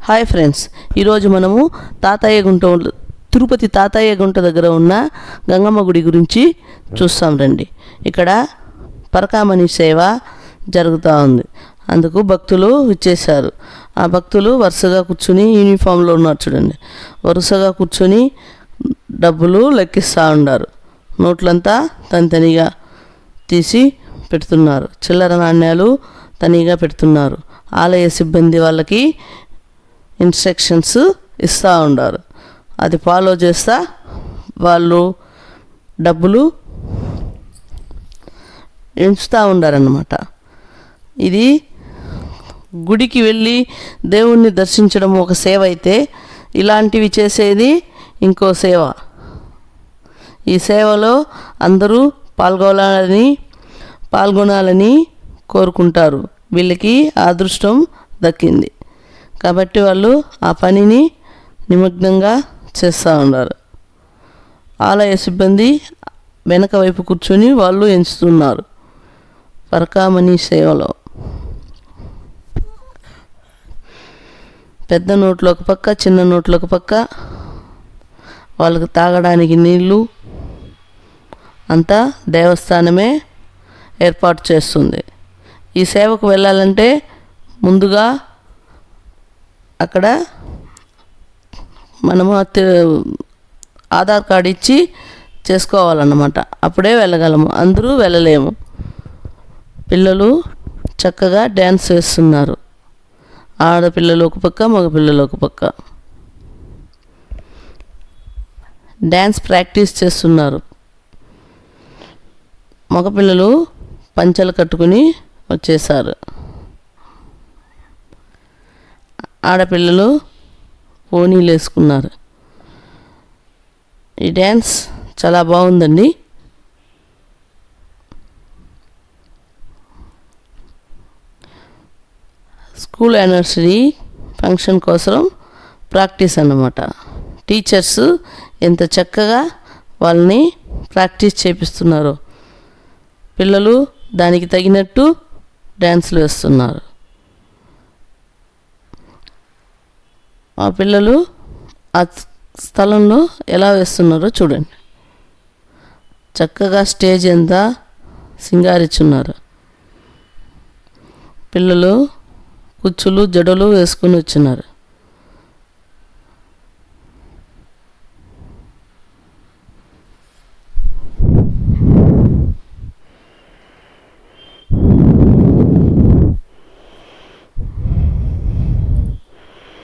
Hi friends, ఈరోజు మనము తిరుపతి తాతయ్య గుంట దగ్గర ఉన్న గంగమ్మ గుడి గురించి చూస్తాం రండి. ఇక్కడ పరకామణి సేవ జరుగుతూ ఉంది. అందుకు భక్తులు ఇచ్చేశారు. ఆ భక్తులు వరుసగా కూర్చుని యూనిఫామ్లో ఉన్నారు చూడండి. వరుసగా కూర్చొని డబ్బులు లెక్కిస్తూ ఉన్నారు. నోట్లంతా తనిగా తీసి పెడుతున్నారు. చిల్లర నాణ్యాలు తనిగా పెడుతున్నారు. ఆలయ సిబ్బంది వాళ్ళకి ఇన్స్ట్రక్షన్స్ ఇస్తూ ఉన్నారు. అది ఫాలో చేస్తా వాళ్ళు డబ్బులు ఎంచుతూ ఉండారన్నమాట. ఇది గుడికి వెళ్ళి దేవుణ్ణి దర్శించడం ఒక సేవ అయితే, ఇలాంటివి చేసేది ఇంకో సేవ. ఈ సేవలో అందరూ పాల్గొనాలని కోరుకుంటారు. వీళ్ళకి అదృష్టం దక్కింది కాబట్టి వాళ్ళు ఆ పనిని నిమగ్నంగా చేస్తూ ఉన్నారు. ఆలయ సిబ్బంది వెనక వైపు కూర్చొని వాళ్ళు ఎంచుతున్నారు. పరకామణి సేవలో పెద్ద నోట్లు ఒక పక్క, చిన్న నోట్లు ఒక పక్క, వాళ్ళకి తాగడానికి నీళ్ళు అంతా దేవస్థానమే ఏర్పాటు చేస్తుంది. ఈ సేవకు వెళ్ళాలంటే ముందుగా అక్కడ మనము ఆధార్ కార్డు ఇచ్చి చేసుకోవాలన్నమాట. అప్పుడే వెళ్ళగలము. అందరూ వెళ్ళలేము. పిల్లలు చక్కగా డ్యాన్స్ వేస్తున్నారు. ఆడపిల్లలు ఒక పక్క, మగపిల్లలు ఒక పక్క డ్యాన్స్ ప్రాక్టీస్ చేస్తున్నారు. మగపిల్లలు పంచెలు కట్టుకుని వచ్చేసారు. ఆడపిల్లలు పోనీలు వేసుకున్నారు. ఈ డ్యాన్స్ చాలా బాగుందండి. స్కూల్ యానివర్సరీ ఫంక్షన్ కోసం ప్రాక్టీస్ అన్నమాట. టీచర్స్ ఎంత చక్కగా వాళ్ళని ప్రాక్టీస్ చేపిస్తున్నారు. పిల్లలు దానికి తగినట్టు డ్యాన్స్లు వేస్తున్నారు. ఆ పిల్లలు ఆ స్థలంలో ఎలా వేస్తున్నారో చూడండి. చక్కగా స్టేజ్ అంతా సింగారించున్నారు. పిల్లలు కుచ్చులు జడలు వేసుకుని వచ్చినారు.